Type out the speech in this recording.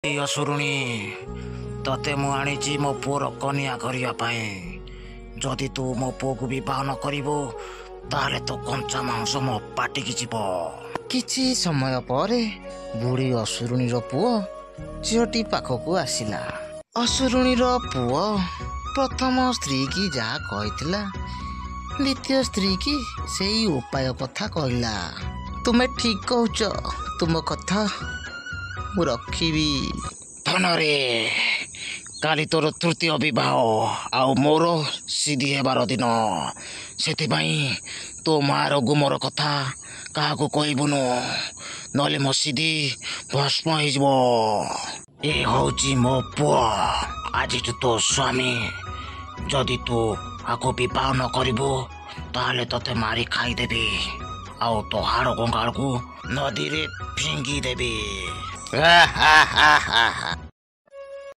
असुरुणी तते मु आनीची मो पुअर कन्या करिया पाए जदि तू मो पुओ को विवाह न करिवो ताले तो कंचा मांस मो पाटी की जीव। किछि समय परे बुढ़ी असुरुणीर पुओ झीटी पाखकू आसिला। असुरुणीर पुओ प्रथम स्त्री की जहा कहिथिला द्वितीय स्त्री की सेई उपाय कथा कहला। तुमे ठीक कहूच, तुम कथा मु रखिबी। धनरे काली तोर तृतीय विवाह आउ मोर सिद्धि हेबार दिन सेथिपाई तो मार गुमर कथा क्या कहबुनु नले मो सिद्धि भस्म हो। ए हूँ मो पुओ आज तो स्वामी जदि तू आको विवाह न करिबो ताले तते मारी खाईदेवी आउ तो हाड़ कंकाल को नदी रे फिंगी देवी।